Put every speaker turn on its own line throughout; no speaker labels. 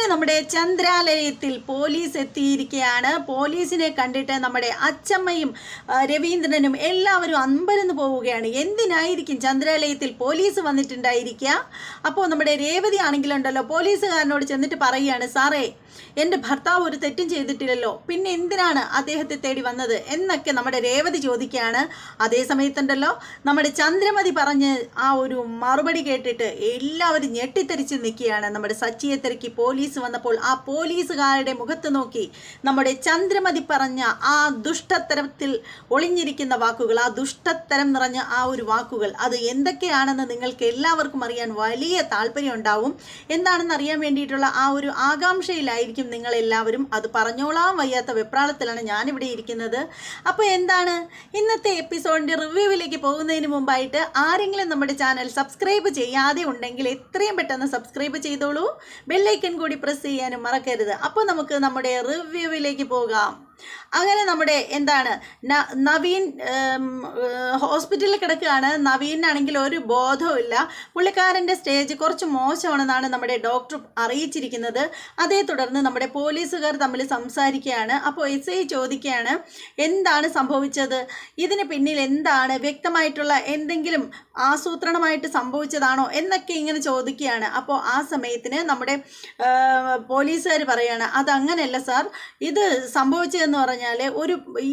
അങ്ങനെ നമ്മുടെ ചന്ദ്രാലയത്തിൽ പോലീസ് എത്തിയിരിക്കുകയാണ്. പോലീസിനെ കണ്ടിട്ട് നമ്മുടെ അച്ചമ്മയും രവീന്ദ്രനും എല്ലാവരും അമ്പരന്ന് പോവുകയാണ്. എന്തിനായിരിക്കും ചന്ദ്രാലയത്തിൽ പോലീസ് വന്നിട്ടുണ്ടായിരിക്കുക? അപ്പോൾ നമ്മുടെ രേവതി ആണെങ്കിലുണ്ടല്ലോ പോലീസുകാരനോട് ചെന്നിട്ട് പറയുകയാണ്, സാറേ എൻ്റെ ഭർത്താവ് ഒരു തെറ്റും ചെയ്തിട്ടില്ലല്ലോ, പിന്നെ എന്തിനാണ് അദ്ദേഹത്തെ തേടി വന്നത് എന്നൊക്കെ നമ്മുടെ രേവതി ചോദിക്കുകയാണ്. അതേ സമയത്തുണ്ടല്ലോ നമ്മുടെ ചന്ദ്രമതി പറഞ്ഞ് ആ ഒരു മറുപടി കേട്ടിട്ട് എല്ലാവരും ഞെട്ടിത്തെറിച്ച് നിൽക്കുകയാണ്. നമ്മുടെ സച്ചിയെ തിരക്കി പോലീസ് വന്നപ്പോൾ ആ പോലീസുകാരുടെ മുഖത്ത് നോക്കി നമ്മുടെ ചന്ദ്രമതി പറഞ്ഞ ആ ദുഷ്ടത്തരത്തിൽ ഒളിഞ്ഞിരിക്കുന്ന വാക്കുകൾ, ആ ദുഷ്ടത്തരം നിറഞ്ഞ ആ ഒരു വാക്കുകൾ, അത് എന്തൊക്കെയാണെന്ന് നിങ്ങൾക്ക് എല്ലാവർക്കും അറിയാൻ വലിയ താല്പര്യം ഉണ്ടാവും. എന്താണെന്ന് അറിയാൻ വേണ്ടിയിട്ടുള്ള ആ ഒരു ആകാംക്ഷയിലായിരിക്കും നിങ്ങളെല്ലാവരും. അത് പറഞ്ഞോളാൻ വയ്യാത്ത വെപ്രാളത്തിലാണ് ഞാനിവിടെ ഇരിക്കുന്നത്. അപ്പോൾ എന്താണ് ഇന്നത്തെ എപ്പിസോഡിൻ്റെ റിവ്യൂവിലേക്ക് പോകുന്നതിന് മുമ്പായിട്ട് ആരെങ്കിലും നമ്മുടെ ചാനൽ സബ്സ്ക്രൈബ് ചെയ്യാതെ ഉണ്ടെങ്കിൽ എത്രയും പെട്ടെന്ന് സബ്സ്ക്രൈബ് ചെയ്തോളൂ. ബെല്ലൈക്കൻ കൂടി പ്രസ് ചെയ്യാനും മറക്കരുത്. അപ്പോൾ നമുക്ക് നമ്മുടെ റിവ്യൂവിലേക്ക് പോകാം. അങ്ങനെ നമ്മുടെ എന്താണ് നവീൻ ഹോസ്പിറ്റലിൽ കിടക്കുകയാണ്. നവീനാണെങ്കിൽ ഒരു ബോധവും ഇല്ല. പുള്ളിക്കാരൻ്റെ സ്റ്റേജ് കുറച്ച് മോശമാണെന്നാണ് നമ്മുടെ ഡോക്ടർ അറിയിച്ചിരിക്കുന്നത്. അതേ തുടർന്ന് നമ്മുടെ പോലീസുകാർ തമ്മിൽ സംസാരിക്കുകയാണ്. അപ്പോൾ എസ് ഐ ചോദിക്കുകയാണ്, എന്താണ് സംഭവിച്ചത്, ഇതിന് പിന്നിൽ എന്താണ്, വ്യക്തമായിട്ടുള്ള എന്തെങ്കിലും ആസൂത്രണമായിട്ട് സംഭവിച്ചതാണോ എന്നൊക്കെ ഇങ്ങനെ ചോദിക്കുകയാണ്. അപ്പോൾ ആ സമയത്തിന് നമ്മുടെ പോലീസുകാർ പറയുകയാണ്, അതങ്ങനെയല്ല സാർ, ഇത് സംഭവിച്ചതെന്ന് പറഞ്ഞാൽ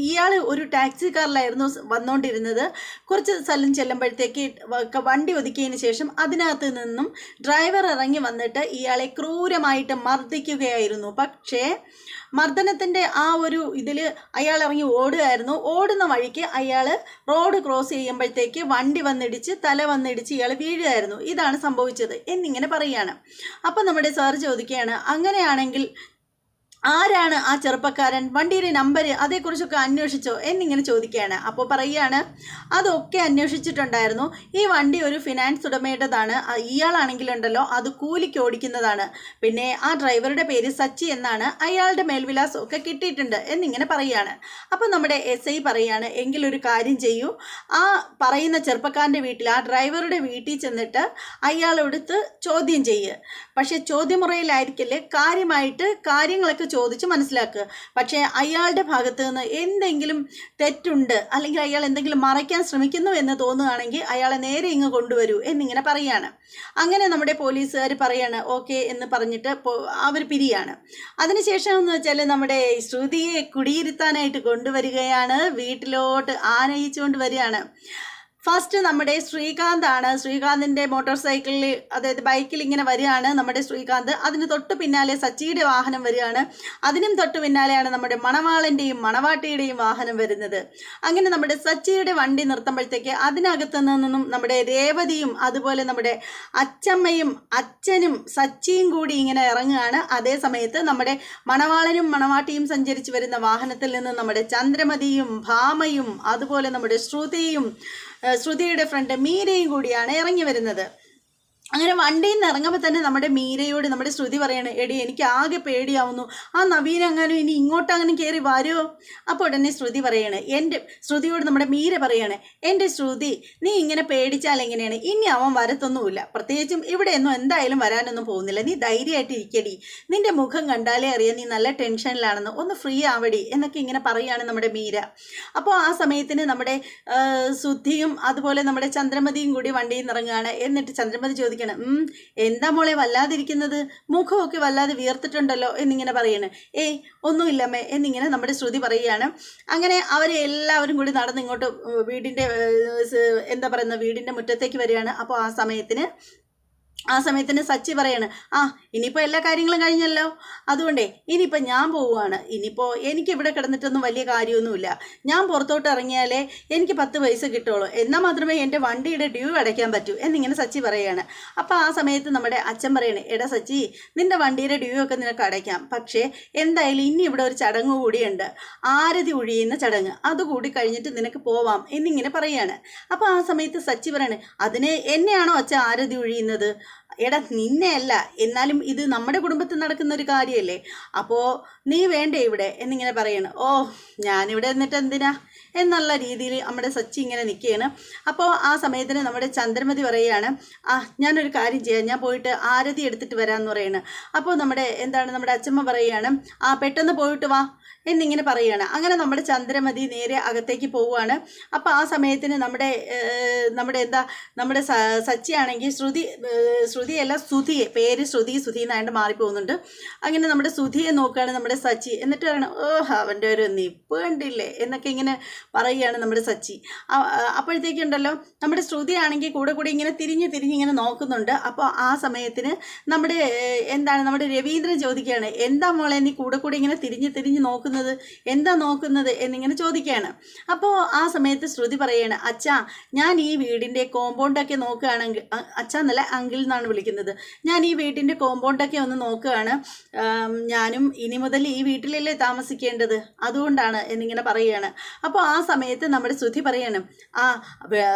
ഇയാൾ ഒരു ടാക്സി കാറിലായിരുന്നു വന്നുകൊണ്ടിരുന്നത്. കുറച്ച് സ്ഥലം ചെല്ലുമ്പോഴത്തേക്ക് വണ്ടി ഒതുക്കിയതിന് ശേഷം അതിനകത്ത് നിന്നും ഡ്രൈവർ ഇറങ്ങി വന്നിട്ട് ഇയാളെ ക്രൂരമായിട്ട് മർദ്ദിക്കുകയായിരുന്നു. പക്ഷേ മർദ്ദനത്തിൻ്റെ ആ ഒരു ഇതിൽ അയാൾ ഇറങ്ങി ഓടുകയായിരുന്നു. ഓടുന്ന വഴിക്ക് അയാൾ റോഡ് ക്രോസ് ചെയ്യുമ്പോഴത്തേക്ക് വണ്ടി വന്നിടിച്ച് തല വന്നിടിച്ച് ഇയാൾ വീഴുകയായിരുന്നു. ഇതാണ് സംഭവിച്ചത് എന്നിങ്ങനെ പറയുകയാണ്. അപ്പം നമ്മുടെ സാർ ചോദിക്കുകയാണ്, അങ്ങനെയാണെങ്കിൽ ആരാണ് ആ ചെറുപ്പക്കാരൻ, വണ്ടിയുടെ നമ്പർ അതേക്കുറിച്ചൊക്കെ അന്വേഷിച്ചോ എന്നിങ്ങനെ ചോദിക്കുകയാണ്. അപ്പോൾ പറയുകയാണ്, അതൊക്കെ അന്വേഷിച്ചിട്ടുണ്ടായിരുന്നു. ഈ വണ്ടി ഒരു ഫിനാൻസ് ഉടമയുടേതാണ്. ഇയാളാണെങ്കിലുണ്ടല്ലോ അത് കൂലിക്ക് ഓടിക്കുന്നതാണ്. പിന്നെ ആ ഡ്രൈവറുടെ പേര് സച്ചി എന്നാണ്. അയാളുടെ മേൽവിലാസം ഒക്കെ കിട്ടിയിട്ടുണ്ട് എന്നിങ്ങനെ പറയുകയാണ്. അപ്പോൾ നമ്മുടെ എസ് ഐ പറയുകയാണ്, എങ്കിലൊരു കാര്യം ചെയ്യൂ, ആ പറയുന്ന ചെറുപ്പക്കാരൻ്റെ വീട്ടിൽ, ആ ഡ്രൈവറുടെ വീട്ടിൽ ചെന്നിട്ട് അയാളെടുത്ത് ചോദ്യം ചെയ്യുക. പക്ഷേ ചോദ്യമുറയിലായിരിക്കില്ലേ, കാര്യമായിട്ട് കാര്യങ്ങളൊക്കെ ചോദിച്ച് മനസ്സിലാക്കുക. പക്ഷേ അയാളുടെ ഭാഗത്ത് നിന്ന് എന്തെങ്കിലും തെറ്റുണ്ട്, അല്ലെങ്കിൽ അയാൾ എന്തെങ്കിലും മറയ്ക്കാൻ ശ്രമിക്കുന്നു എന്ന് തോന്നുകയാണെങ്കിൽ അയാളെ നേരെ ഇങ്ങ് കൊണ്ടുവരൂ എന്നിങ്ങനെ പറയുകയാണ്. അങ്ങനെ നമ്മുടെ പോലീസുകാർ പറയാണ് ഓക്കെ എന്ന് പറഞ്ഞിട്ട് അവർ പിരിയാണ്. അതിനുശേഷം എന്ന് വെച്ചാൽ നമ്മുടെ ശ്രുതിയെ കുടിയിരുത്താനായിട്ട് കൊണ്ടുവരികയാണ്. വീട്ടിലോട്ട് ആനയിച്ചുകൊണ്ട് വരികയാണ്. ഫസ്റ്റ് നമ്മുടെ ശ്രീകാന്താണ്. ശ്രീകാന്തിൻ്റെ മോട്ടോർ സൈക്കിളിൽ, അതായത് ബൈക്കിൽ ഇങ്ങനെ വരികയാണ് നമ്മുടെ ശ്രീകാന്ത്. അതിന് തൊട്ട് പിന്നാലെ സച്ചിയുടെ വാഹനം വരികയാണ്. അതിനും തൊട്ട് പിന്നാലെയാണ് നമ്മുടെ മണവാളൻ്റെയും മണവാട്ടിയുടെയും വാഹനം വരുന്നത്. അങ്ങനെ നമ്മുടെ സച്ചിയുടെ വണ്ടി നിർത്തുമ്പോഴത്തേക്ക് അതിനകത്ത് നിന്നും നമ്മുടെ രേവതിയും അതുപോലെ നമ്മുടെ അച്ചമ്മയും അച്ഛനും സച്ചിയും കൂടി ഇങ്ങനെ ഇറങ്ങുകയാണ്. അതേ സമയത്ത് നമ്മുടെ മണവാളനും മണവാട്ടിയും സഞ്ചരിച്ച് വരുന്ന വാഹനത്തിൽ നിന്ന് നമ്മുടെ ചന്ദ്രമതിയും ഭാമയും അതുപോലെ നമ്മുടെ ശ്രുതിയുടെ ഫ്രണ്ട് മീരയും കൂടിയാണ് ഇറങ്ങി വരുന്നത്. അങ്ങനെ വണ്ടിയിൽ നിന്ന് ഇറങ്ങുമ്പോൾ തന്നെ നമ്മുടെ മീരയോട് നമ്മുടെ ശ്രുതി പറയാണ്, എടി എനിക്ക് ആകെ പേടിയാവുന്നു, ആ നവീൻ അങ്ങനെ ഇനി ഇങ്ങോട്ടങ്ങനെ കയറി വരുമോ? അപ്പോൾ ഉടനെ ശ്രുതി പറയാണ്, ശ്രുതിയോട് നമ്മുടെ മീര പറയാണ്, എൻ്റെ ശ്രുതി നീ ഇങ്ങനെ പേടിച്ചാൽ എങ്ങനെയാണ്, ഇനി അവൻ വരത്തൊന്നുമില്ല, പ്രത്യേകിച്ചും ഇവിടെയൊന്നും എന്തായാലും വരാനൊന്നും പോകുന്നില്ല, നീ ധൈര്യമായിട്ട് ഇരിക്കടി, നിൻ്റെ മുഖം കണ്ടാലേ അറിയാം നീ നല്ല ടെൻഷനിലാണെന്ന്, ഒന്ന് ഫ്രീ ആവടി എന്നൊക്കെ ഇങ്ങനെ പറയുകയാണ് നമ്മുടെ മീര. അപ്പോൾ ആ സമയത്തിന് നമ്മുടെ ശ്രുതിയും അതുപോലെ നമ്മുടെ ചന്ദ്രമതിയും കൂടി വണ്ടിയിൽ നിന്ന് ഇറങ്ങുകയാണ്. എന്നിട്ട് ചന്ദ്രമതി ചോദിക്കും, എന്താ മോളെ വല്ലാതിരിക്കുന്നത്, മുഖമൊക്കെ വല്ലാതെ വീർത്തിട്ടുണ്ടല്ലോ എന്നിങ്ങനെ പറയാണ്. ഒന്നുമില്ലമ്മേ എന്നിങ്ങനെ നമ്മുടെ ശ്രുതി പറയുകയാണ്. അങ്ങനെ അവരെ എല്ലാവരും കൂടി നടന്ന് ഇങ്ങോട്ട് വീടിൻ്റെ മുറ്റത്തേക്ക് വരികയാണ്. അപ്പോൾ ആ സമയത്തിന് സച്ചി പറയാണ്, ഇനിയിപ്പോൾ എല്ലാ കാര്യങ്ങളും കഴിഞ്ഞല്ലോ, അതുകൊണ്ടേ ഇനിയിപ്പോൾ ഞാൻ പോവുകയാണ്, ഇനിയിപ്പോൾ എനിക്കിവിടെ കിടന്നിട്ടൊന്നും വലിയ കാര്യമൊന്നുമില്ല, ഞാൻ പുറത്തോട്ട് ഇറങ്ങിയാലേ എനിക്ക് 10 പൈസ കിട്ടുള്ളൂ, എന്നാൽ മാത്രമേ എൻ്റെ വണ്ടിയുടെ ഡ്യൂ അടയ്ക്കാൻ പറ്റൂ എന്നിങ്ങനെ സച്ചി പറയുകയാണ്. അപ്പോൾ ആ സമയത്ത് നമ്മുടെ അച്ഛൻ പറയണേ, എടാ സച്ചി, നിൻ്റെ വണ്ടിയുടെ ഡ്യൂ ഒക്കെ നിനക്ക് അടയ്ക്കാം, പക്ഷേ എന്തായാലും ഇനി ഇവിടെ ഒരു ചടങ്ങ് കൂടിയുണ്ട്, ആരതി ഒഴിയുന്ന ചടങ്ങ്, അതുകൂടി കഴിഞ്ഞിട്ട് നിനക്ക് പോവാം എന്നിങ്ങനെ പറയുകയാണ്. അപ്പോൾ ആ സമയത്ത് സച്ചി പറയണേ, അതിന് എന്നെയാണോ അച്ഛൻ ആരതി ഒഴിയുന്നത്? എടാ നിന്നെയല്ല, എന്നാലും ഇത് നമ്മുടെ കുടുംബത്തിൽ നടക്കുന്ന ഒരു കാര്യമല്ലേ, അപ്പോൾ നീ വേണ്ടേ ഇവിടെ എന്നിങ്ങനെ പറയണം. ഓ ഞാനിവിടെ എന്നിട്ട് എന്തിനാ എന്നുള്ള രീതിയിൽ നമ്മുടെ സച്ചി ഇങ്ങനെ നിൽക്കുകയാണ്. അപ്പോൾ ആ സമയത്തിന് നമ്മുടെ ചന്ദ്രമതി പറയുകയാണ്, ഞാനൊരു കാര്യം ചെയ്യാം, ഞാൻ പോയിട്ട് ആരതി എടുത്തിട്ട് വരാമെന്ന് പറയുന്നത്. അപ്പോൾ നമ്മുടെ അച്ഛമ്മ പറയുകയാണ്, പെട്ടെന്ന് പോയിട്ട് വാ എന്നിങ്ങനെ പറയുകയാണ്. അങ്ങനെ നമ്മുടെ ചന്ദ്രമതി നേരെ അകത്തേക്ക് പോവുകയാണ്. അപ്പോൾ ആ സമയത്തിന് നമ്മുടെ സച്ചിയാണെങ്കിൽ ശ്രുതിയല്ല സുധിയെ, പേര് സുധി എന്നായിട്ട് മാറിപ്പോകുന്നുണ്ട്. അങ്ങനെ നമ്മുടെ സുധിയെ നോക്കുകയാണ് നമ്മുടെ സച്ചി. എന്നിട്ട് പറയണം, അവൻ്റെ ഒരു നിപ്പ് കണ്ടില്ലേ എന്നൊക്കെ ഇങ്ങനെ പറയുകയാണ് നമ്മുടെ സച്ചി. അപ്പോഴത്തേക്കുണ്ടല്ലോ നമ്മുടെ ശ്രുതിയാണെങ്കിൽ കൂടെ ഇങ്ങനെ തിരിഞ്ഞ് ഇങ്ങനെ നോക്കുന്നുണ്ട്. അപ്പോൾ ആ സമയത്തിന് നമ്മുടെ രവീന്ദ്രൻ ചോദിക്കുകയാണ്, എന്താ മോളെ നീ കൂടെ ഇങ്ങനെ തിരിഞ്ഞ് നോക്കുന്നത്, എന്താ നോക്കുന്നത് എന്നിങ്ങനെ ചോദിക്കുകയാണ്. അപ്പോൾ ആ സമയത്ത് ശ്രുതി പറയുകയാണ്, അച്ഛാ ഞാൻ ഈ വീടിൻ്റെ കോമ്പൗണ്ടൊക്കെ നോക്കുകയാണെങ്കിൽ, അച്ഛാ എന്നല്ല അങ്കിൾ എന്നാണ് വിളിക്കുന്നത്, ഞാൻ ഈ വീട്ടിൻ്റെ കോമ്പൗണ്ടൊക്കെ ഒന്ന് നോക്കുകയാണ്, ഞാനും ഇനി മുതൽ ഈ വീട്ടിലല്ലേ താമസിക്കേണ്ടത്, അതുകൊണ്ടാണ് എന്നിങ്ങനെ പറയുകയാണ്. അപ്പോൾ ആ സമയത്ത് നമ്മുടെ ശ്രുതി പറയാണ്,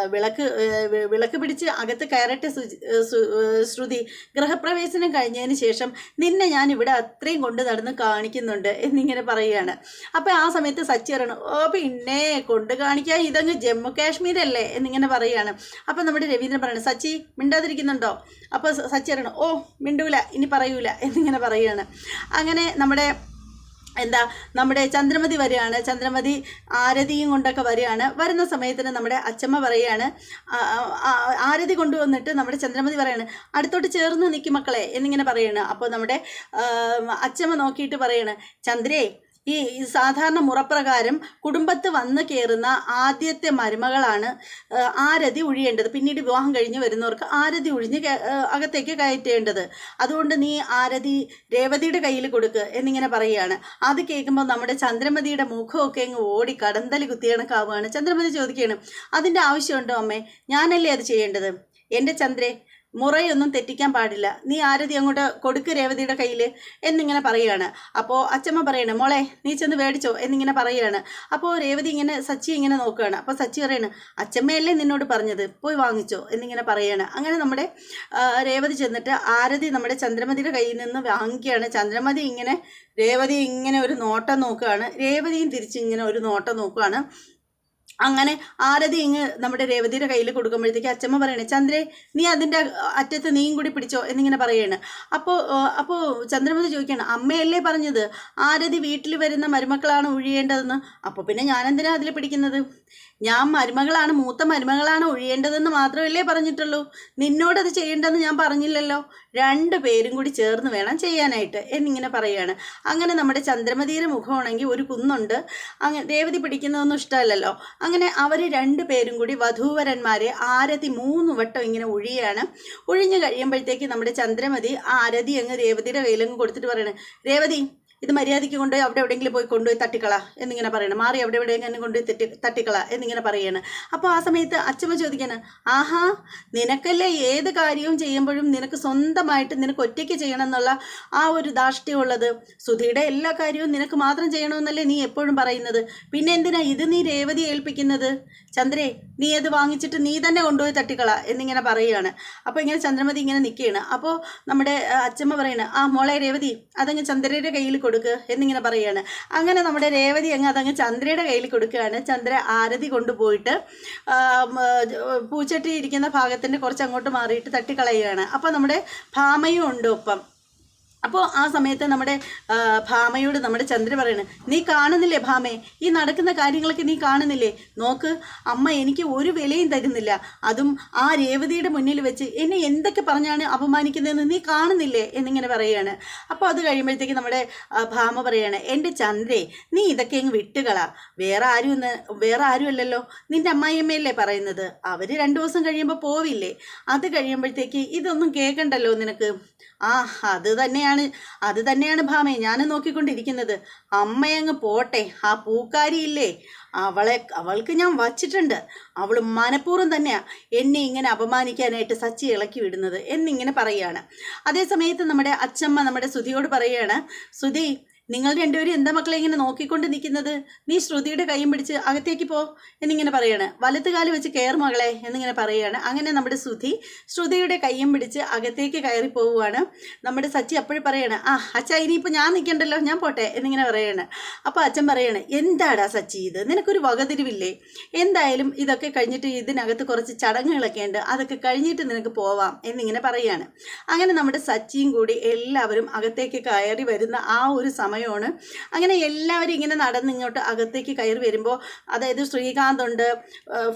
വിളക്ക് പിടിച്ച് അകത്ത് കയറട്ടെ ശ്രുതി, ഗൃഹപ്രവേശനം കഴിഞ്ഞതിന് ശേഷം നിന്നെ ഞാൻ ഇവിടെ അത്രയും കൊണ്ട് നടന്ന് കാണിക്കുന്നുണ്ട് എന്നിങ്ങനെ പറയുകയാണ്. അപ്പോൾ ആ സമയത്ത് സച്ചി പറയണം, പിന്നെ കൊണ്ട് കാണിക്കാൻ ഇതങ്ങ് ജമ്മു കാശ്മീരല്ലേ എന്നിങ്ങനെ പറയുകയാണ്. അപ്പോൾ നമ്മുടെ രവീന്ദ്രൻ പറയണം, സച്ചി മിണ്ടാതിരിക്കുന്നുണ്ടോ? അപ്പോൾ സച്ചി പറയണം, മിണ്ടൂല ഇനി പറയൂല എന്നിങ്ങനെ പറയുകയാണ്. അങ്ങനെ നമ്മുടെ ചന്ദ്രമതി വരികയാണ്. ചന്ദ്രമതി ആരതിയും കൊണ്ടൊക്കെ വരികയാണ്. വരുന്ന സമയത്തിന് നമ്മുടെ അച്ഛമ്മ പറയുകയാണ്, ആരതി കൊണ്ടുവന്നിട്ട് നമ്മുടെ ചന്ദ്രമതി പറയാണ്, അടുത്തോട്ട് ചേർന്ന് നിൽക്കും മക്കളെ എന്നിങ്ങനെ പറയുകയാണ്. അപ്പോൾ നമ്മുടെ അച്ഛമ്മ നോക്കിയിട്ട് പറയാണ്, ചന്ദ്രേ ഈ സാധാരണ മുറപ്രകാരം കുടുംബത്ത് വന്ന് കയറുന്ന ആദ്യത്തെ മരുമകളാണ് ആരതി ഒഴിയേണ്ടത്. പിന്നീട് വിവാഹം കഴിഞ്ഞ് വരുന്നവർക്ക് ആരതി ഒഴിഞ്ഞ് അകത്തേക്ക് കയറ്റേണ്ടത്. അതുകൊണ്ട് നീ ആരതി രേവതിയുടെ കയ്യിൽ കൊടുക്ക് എന്നിങ്ങനെ പറയുകയാണ്. അത് കേൾക്കുമ്പോൾ നമ്മുടെ ചന്ദ്രമതിയുടെ മുഖമൊക്കെ അങ്ങ് ഓടി കടന്തലി കുത്തി കണക്കാവുകയാണ്. ചന്ദ്രമതി ചോദിക്കുകയാണ്, അതിൻ്റെ ആവശ്യമുണ്ടോ അമ്മേ? ഞാനല്ലേ അത് ചെയ്യേണ്ടത്? എൻ്റെ ചന്ദ്രേ, മുറയൊന്നും തെറ്റിക്കാൻ പാടില്ല, നീ ആരതി അങ്ങോട്ട് കൊടുക്ക് രേവതിയുടെ കയ്യിൽ എന്നിങ്ങനെ പറയുകയാണ്. അപ്പോൾ അച്ഛമ്മ പറയണം, മോളെ നീ ചെന്ന് മേടിച്ചോ എന്നിങ്ങനെ പറയുകയാണ്. അപ്പോൾ രേവതി സച്ചി ഇങ്ങനെ നോക്കുകയാണ്. അപ്പോൾ സച്ചി പറയണം, അച്ഛമ്മയല്ലേ നിന്നോട് പറഞ്ഞത്, പോയി വാങ്ങിച്ചോ എന്നിങ്ങനെ പറയുകയാണ്. അങ്ങനെ നമ്മുടെ രേവതി ചെന്നിട്ട് ആരതി നമ്മുടെ ചന്ദ്രമതിയുടെ കയ്യിൽ നിന്ന് വാങ്ങിക്കുകയാണ്. രേവതി ഇങ്ങനെ ഒരു നോട്ടം നോക്കുകയാണ്. രേവതിയും തിരിച്ചിങ്ങനെ ഒരു നോട്ടം നോക്കുകയാണ്. അങ്ങനെ ആരതി നമ്മുടെ രേവതിയുടെ കയ്യിൽ കൊടുക്കുമ്പോഴത്തേക്ക് അച്ഛമ്മ പറയണേ, ചന്ദ്രേ നീ അതിൻ്റെ അറ്റത്ത് നീയും കൂടി പിടിച്ചോ എന്നിങ്ങനെ പറയുകയാണ്. അപ്പോൾ ചന്ദ്രമതി ചോദിക്കുകയാണ്, അമ്മയല്ലേ പറഞ്ഞത് ആരതി വീട്ടിൽ വരുന്ന മരുമക്കളാണ് ഒഴിയേണ്ടതെന്ന്, അപ്പോൾ പിന്നെ ഞാനെന്തിനാ അതിൽ പിടിക്കുന്നത്? ഞാൻ മൂത്ത മരുമകളാണ് ഒഴിയേണ്ടതെന്ന് മാത്രമല്ലേ പറഞ്ഞിട്ടുള്ളൂ, നിന്നോടത് ചെയ്യേണ്ടതെന്ന് ഞാൻ പറഞ്ഞില്ലല്ലോ, 2 പേരും കൂടി ചേർന്ന് വേണം ചെയ്യാനായിട്ട് എന്നിങ്ങനെ പറയുകയാണ്. അങ്ങനെ നമ്മുടെ ചന്ദ്രമതിയുടെ മുഖമാണെങ്കിൽ ഒരു കുന്നുണ്ട്, അങ്ങനെ രേവതി പിടിക്കുന്നതൊന്നും ഇഷ്ടമല്ലല്ലോ. അങ്ങനെ അവർ 2 പേരും കൂടി വധൂവരന്മാരെ ആരതി 3 വട്ടം ഇങ്ങനെ ഒഴിഞ്ഞു കഴിയുമ്പോഴത്തേക്ക് നമ്മുടെ ചന്ദ്രമതി ആരതി രേവതിയുടെ കയ്യിലങ്ങ് കൊടുത്തിട്ട് പറയണേ, രേവതി ഇത് മര്യാദയ്ക്ക് കൊണ്ടുപോയി അവിടെ എവിടെയെങ്കിലും പോയി കൊണ്ടുപോയി തട്ടിക്കള എന്നിങ്ങനെ പറയണം, മാറി അവിടെ എവിടെയെങ്കിലും കൊണ്ടുപോയി തട്ടിക്കള എന്നിങ്ങനെ പറയാണ്. അപ്പോൾ ആ സമയത്ത് അച്ഛമ്മ ചോദിക്കാണ്, ആഹാ നിനക്കല്ലേ ഏത് കാര്യവും ചെയ്യുമ്പോഴും നിനക്ക് സ്വന്തമായിട്ട് നിനക്ക് ഒറ്റയ്ക്ക് ചെയ്യണം എന്നുള്ള ആ ഒരു ധാർഷ്ട്യമുള്ളത്, സുധിയുടെ എല്ലാ കാര്യവും നിനക്ക് മാത്രം ചെയ്യണമെന്നല്ലേ നീ എപ്പോഴും പറയുന്നത്, പിന്നെ എന്തിനാ ഇത് നീ രേവതി ഏൽപ്പിക്കുന്നത്? ചന്ദ്രേ നീ അത് വാങ്ങിച്ചിട്ട് നീ തന്നെ കൊണ്ടുപോയി തട്ടിക്കള എന്നിങ്ങനെ പറയുകയാണ്. അപ്പോൾ ഇങ്ങനെ ചന്ദ്രമതി ഇങ്ങനെ നിൽക്കുകയാണ്. അപ്പോൾ നമ്മുടെ അച്ഛമ്മ പറയണ, മോളെ രേവതി അതങ്ങ് ചന്ദ്രയുടെ കയ്യിൽ കൊടുക്ക് എന്നിങ്ങനെ പറയുകയാണ്. അങ്ങനെ നമ്മുടെ രേവതി അതങ്ങ് ചന്ദ്രയുടെ കയ്യിൽ കൊടുക്കുകയാണ്. ചന്ദ്ര ആരതി കൊണ്ടുപോയിട്ട് പൂച്ചട്ടി ഇരിക്കുന്ന ഭാഗത്തിൻ്റെ കുറച്ച് അങ്ങോട്ട് മാറിയിട്ട് തട്ടിക്കളയുകയാണ്. അപ്പോൾ നമ്മുടെ ഭാമയും ഉണ്ട് ഒപ്പം. അപ്പോൾ ആ സമയത്ത് നമ്മുടെ ഭാമയോട് നമ്മുടെ ചന്ദ്ര പറയണേ, നീ കാണുന്നില്ലേ ഭാമേ, ഈ നടക്കുന്ന കാര്യങ്ങളൊക്കെ നീ കാണുന്നില്ലേ, നോക്ക് അമ്മ എനിക്ക് ഒരു വിലയും തരുന്നില്ല, അതും ആ രേവതിയുടെ മുന്നിൽ വെച്ച് എന്നെ എന്തൊക്കെ പറഞ്ഞാണ് അപമാനിക്കുന്നതെന്ന് നീ കാണുന്നില്ലേ എന്നിങ്ങനെ പറയുകയാണ്. അപ്പോൾ അത് കഴിയുമ്പോഴത്തേക്ക് നമ്മുടെ ഭാമ പറയാണ്, എൻ്റെ ചന്ദ്രേ നീ ഇതൊക്കെ അങ്ങ് വിട്ടുകളാ, വേറെ ആരുമല്ലല്ലോ, നിൻ്റെ അമ്മായിയമ്മയല്ലേ പറയുന്നത്, അവർ 2 ദിവസം കഴിയുമ്പോൾ പോവില്ലേ, അത് കഴിയുമ്പോഴത്തേക്ക് ഇതൊന്നും കേൾക്കണ്ടല്ലോ നിനക്ക്. അത് തന്നെയാണ് ഭാമേ ഞാനും നോക്കിക്കൊണ്ടിരിക്കുന്നത്, അമ്മയങ്ങ് പോട്ടെ, ആ പൂക്കാരിയില്ലേ അവൾക്ക് ഞാൻ വച്ചിട്ടുണ്ട്, അവൾ മനഃപൂർവ്വം തന്നെയാണ് എന്നെ ഇങ്ങനെ അപമാനിക്കാനായിട്ട് സച്ചി ഇളക്കി വിടുന്നത് എന്നിങ്ങനെ പറയുകയാണ്. അതേ സമയത്ത് നമ്മുടെ അച്ഛമ്മ നമ്മുടെ സുധിയോട് പറയുകയാണ്, സുധി നിങ്ങൾ രണ്ടുപേരും എന്താ മക്കളെ ഇങ്ങനെ നോക്കിക്കൊണ്ട് നിൽക്കുന്നത്? നീ ശ്രുതിയുടെ കൈയും പിടിച്ച് അകത്തേക്ക് പോ എന്നിങ്ങനെ പറയാണ്. വലത്തുകാല് വെച്ച് കയർ മകളെ എന്നിങ്ങനെ പറയുകയാണ്. അങ്ങനെ നമ്മുടെ ശ്രുതിയുടെ കൈയും പിടിച്ച് അകത്തേക്ക് കയറി പോവുകയാണ്. നമ്മുടെ സച്ചി അപ്പോഴും പറയാണ്, അച്ഛാ ഇനിയിപ്പോൾ ഞാൻ നിൽക്കണ്ടല്ലോ, ഞാൻ പോട്ടെ എന്നിങ്ങനെ പറയാണ്. അപ്പോൾ അച്ഛൻ പറയാണ്, എന്താടാ സച്ചി ഇത്, നിനക്കൊരു വകതിരിവില്ലേ? എന്തായാലും ഇതൊക്കെ കഴിഞ്ഞിട്ട് ഇതിനകത്ത് കുറച്ച് ചടങ്ങുകളൊക്കെ ഉണ്ട്, അതൊക്കെ കഴിഞ്ഞിട്ട് നിനക്ക് പോവാം എന്നിങ്ങനെ പറയുകയാണ്. അങ്ങനെ നമ്മുടെ സച്ചിയും കൂടി എല്ലാവരും അകത്തേക്ക് കയറി വരുന്ന ആ ഒരു സമയമാണ്. അങ്ങനെ എല്ലാവരും ഇങ്ങനെ നടന്നിങ്ങോട്ട് അകത്തേക്ക് കയറി വരുമ്പോൾ, അതായത് ശ്രീകാന്ത് ഉണ്ട്,